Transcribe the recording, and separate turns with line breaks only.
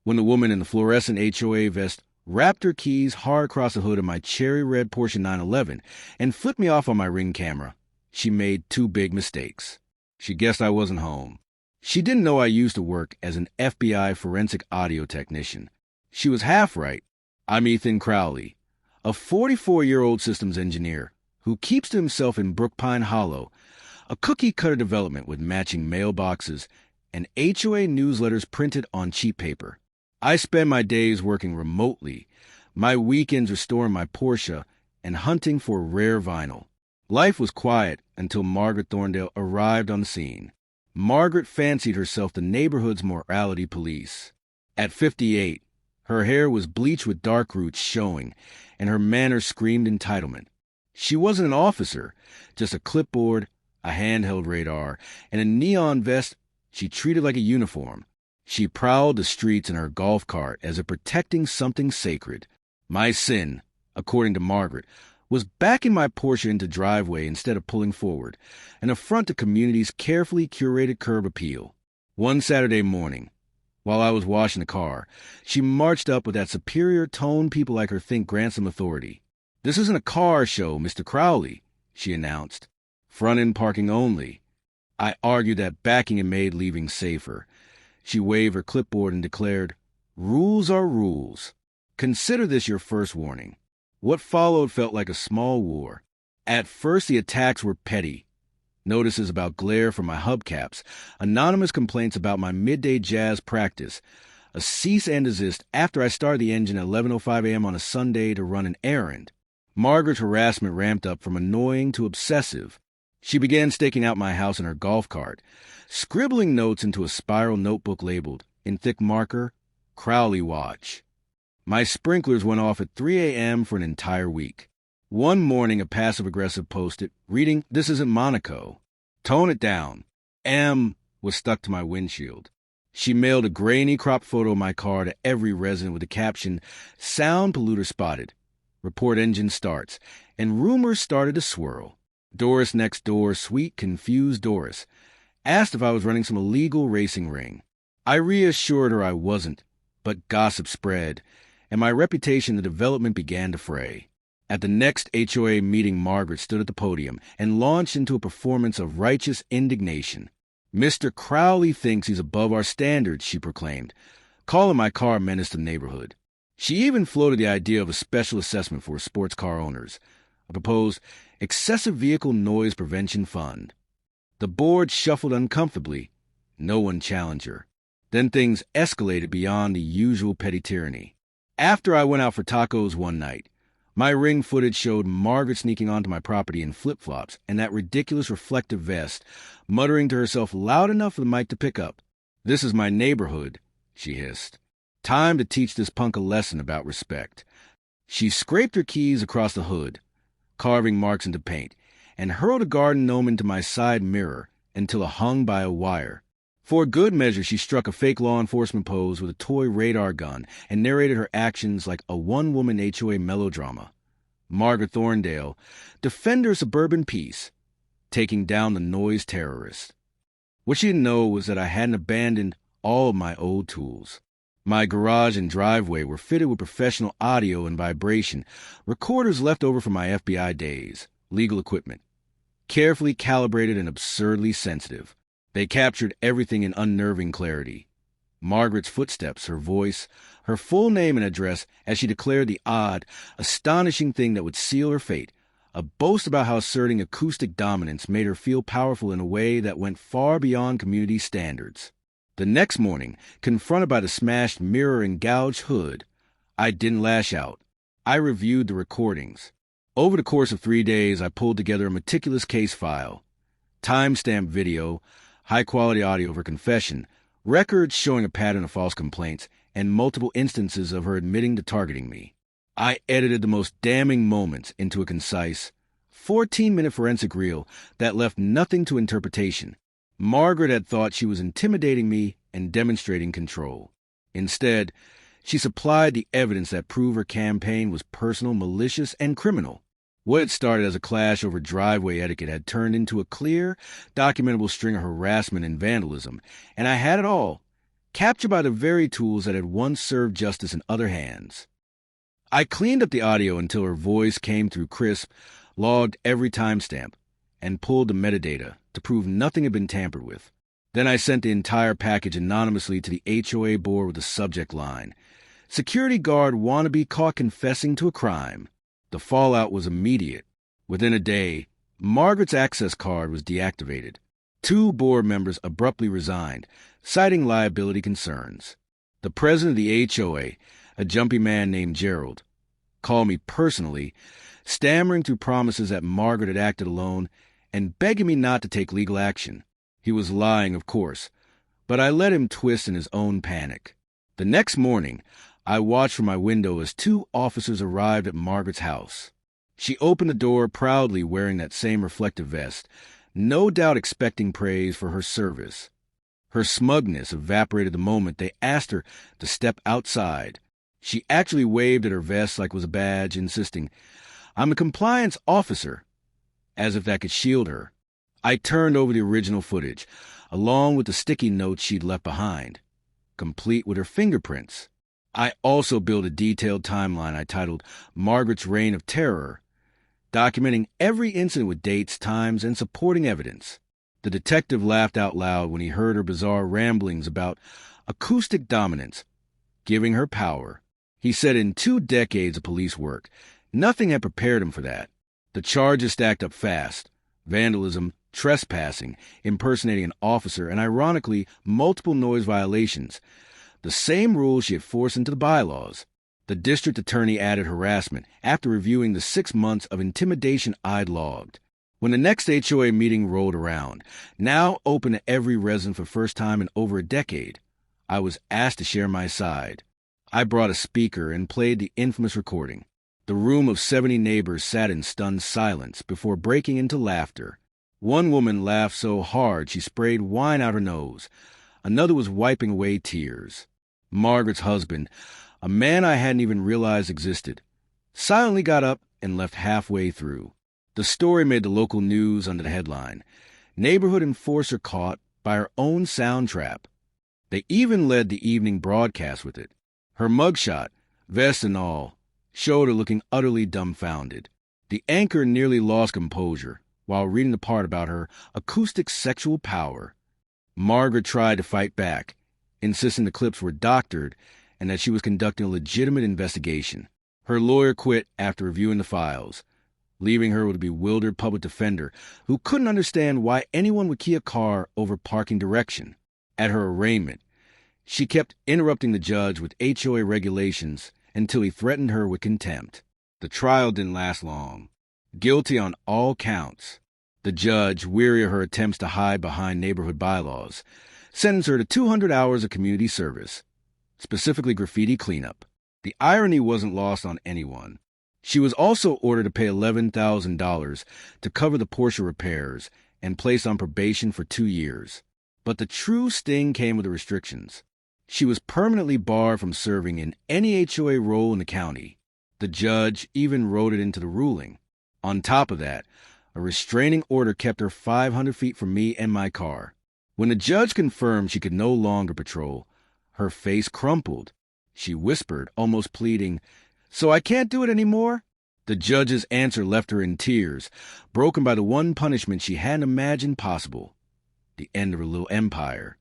when the woman in the fluorescent HOA vest wrapped her keys hard across the hood of my cherry red Porsche 911 and flipped me off on my Ring camera. She made two big mistakes. She guessed I wasn't home. She didn't know I used to work as an FBI forensic audio technician. She was half right. I'm Ethan Crowley, a 44-year-old systems engineer who keeps to himself in Brookpine Hollow, a cookie-cutter development with matching mailboxes and HOA newsletters printed on cheap paper. I spend my days working remotely, my weekends restoring my Porsche and hunting for rare vinyl. Life was quiet until Margaret Thorndale arrived on the scene. Margaret fancied herself the neighborhood's morality police. At 58, her hair was bleached with dark roots showing, and her manner screamed entitlement. She wasn't an officer, just a clipboard, a handheld radar, and a neon vest she treated like a uniform. She prowled the streets in her golf cart as if protecting something sacred. My sin, according to Margaret, was backing my Porsche into driveway instead of pulling forward, an affront to community's carefully curated curb appeal. One Saturday morning, while I was washing the car, she marched up with that superior tone people like her think grants some authority. "This isn't a car show, Mr. Crowley," she announced. "Front-end parking only." I argued that backing it made leaving safer. She waved her clipboard and declared, "Rules are rules. Consider this your first warning." What followed felt like a small war. At first, the attacks were petty. Notices about glare from my hubcaps, anonymous complaints about my midday jazz practice, a cease and desist after I started the engine at 11:05 a.m. on a Sunday to run an errand. Margaret's harassment ramped up from annoying to obsessive. She began staking out my house in her golf cart, scribbling notes into a spiral notebook labeled, in thick marker, Crowley Watch. My sprinklers went off at 3 a.m. for an entire week. One morning, a passive-aggressive post-it, reading, "This isn't Monaco. Tone it down." M was stuck to my windshield. She mailed a grainy crop photo of my car to every resident with the caption, "Sound polluter spotted. Report engine starts." And rumors started to swirl. Doris next door, sweet, confused Doris, asked if I was running some illegal racing ring. I reassured her I wasn't, but gossip spread, and my reputation in the development began to fray. At the next HOA meeting, Margaret stood at the podium and launched into a performance of righteous indignation. "Mr. Crowley thinks he's above our standards," she proclaimed, calling my car a menace to the neighborhood. She even floated the idea of a special assessment for sports car owners, a proposed excessive vehicle noise prevention fund. The board shuffled uncomfortably. No one challenged her. Then things escalated beyond the usual petty tyranny. After I went out for tacos one night, my Ring footage showed Margaret sneaking onto my property in flip-flops and that ridiculous reflective vest, muttering to herself loud enough for the mic to pick up. "This is my neighborhood," she hissed. "Time to teach this punk a lesson about respect." She scraped her keys across the hood, carving marks into paint, and hurled a garden gnome into my side mirror until it hung by a wire. For good measure, she struck a fake law enforcement pose with a toy radar gun and narrated her actions like a one-woman HOA melodrama. Margaret Thorndale, defender of suburban peace, taking down the noise terrorist. What she didn't know was that I hadn't abandoned all of my old tools. My garage and driveway were fitted with professional audio and vibration, recorders left over from my FBI days, legal equipment, carefully calibrated and absurdly sensitive. They captured everything in unnerving clarity. Margaret's footsteps, her voice, her full name and address as she declared the odd, astonishing thing that would seal her fate, a boast about how asserting acoustic dominance made her feel powerful in a way that went far beyond community standards. The next morning, confronted by the smashed mirror and gouged hood, I didn't lash out. I reviewed the recordings. Over the course of 3 days, I pulled together a meticulous case file, timestamp video, high-quality audio of her confession, records showing a pattern of false complaints, and multiple instances of her admitting to targeting me. I edited the most damning moments into a concise, 14-minute forensic reel that left nothing to interpretation. Margaret had thought she was intimidating me and demonstrating control. Instead, she supplied the evidence that proved her campaign was personal, malicious, and criminal. What had started as a clash over driveway etiquette had turned into a clear, documentable string of harassment and vandalism, and I had it all. captured by the very tools that had once served justice in other hands. I cleaned up the audio until her voice came through crisp, logged every timestamp, and pulled the metadata to prove nothing had been tampered with. Then I sent the entire package anonymously to the HOA board with the subject line, "Security guard wannabe caught confessing to a crime." The fallout was immediate. Within a day, Margaret's access card was deactivated. 2 board members abruptly resigned, citing liability concerns. The president of the HOA, a jumpy man named Gerald, called me personally, stammering through promises that Margaret had acted alone and begging me not to take legal action. He was lying, of course, but I let him twist in his own panic. The next morning, I watched from my window as 2 officers arrived at Margaret's house. She opened the door proudly wearing that same reflective vest, no doubt expecting praise for her service. Her smugness evaporated the moment they asked her to step outside. She actually waved at her vest like it was a badge, insisting, "I'm a compliance officer," as if that could shield her. I turned over the original footage, along with the sticky notes she'd left behind, complete with her fingerprints. I also built a detailed timeline I titled Margaret's Reign of Terror, documenting every incident with dates, times, and supporting evidence. The detective laughed out loud when he heard her bizarre ramblings about acoustic dominance, giving her power. He said in 2 decades of police work, nothing had prepared him for that. The charges stacked up fast: vandalism, trespassing, impersonating an officer, and ironically, multiple noise violations. The same rules she had forced into the bylaws. The district attorney added harassment after reviewing the 6 months of intimidation I'd logged. When the next HOA meeting rolled around, now open to every resident for the first time in over a decade, I was asked to share my side. I brought a speaker and played the infamous recording. The room of 70 neighbors sat in stunned silence before breaking into laughter. One woman laughed so hard she sprayed wine out her nose. Another was wiping away tears. Margaret's husband, a man I hadn't even realized existed, silently got up and left halfway through. The story made the local news under the headline, "Neighborhood Enforcer Caught by Her Own Sound Trap." They even led the evening broadcast with it. Her mugshot, vest and all, showed her looking utterly dumbfounded. The anchor nearly lost composure while reading the part about her acoustic sexual power. Margaret tried to fight back, insisting the clips were doctored and that she was conducting a legitimate investigation. Her lawyer quit after reviewing the files, leaving her with a bewildered public defender who couldn't understand why anyone would key a car over parking direction. At her arraignment, she kept interrupting the judge with HOA regulations until he threatened her with contempt. The trial didn't last long. Guilty on all counts. The judge, weary of her attempts to hide behind neighborhood bylaws, sentenced her to 200 hours of community service, specifically graffiti cleanup. The irony wasn't lost on anyone. She was also ordered to pay $11,000 to cover the Porsche repairs and placed on probation for 2 years. But the true sting came with the restrictions. She was permanently barred from serving in any HOA role in the county. The judge even wrote it into the ruling. On top of that, a restraining order kept her 500 feet from me and my car. When the judge confirmed she could no longer patrol, her face crumpled. She whispered, almost pleading, "So I can't do it anymore?" The judge's answer left her in tears, broken by the one punishment she hadn't imagined possible: the end of her little empire.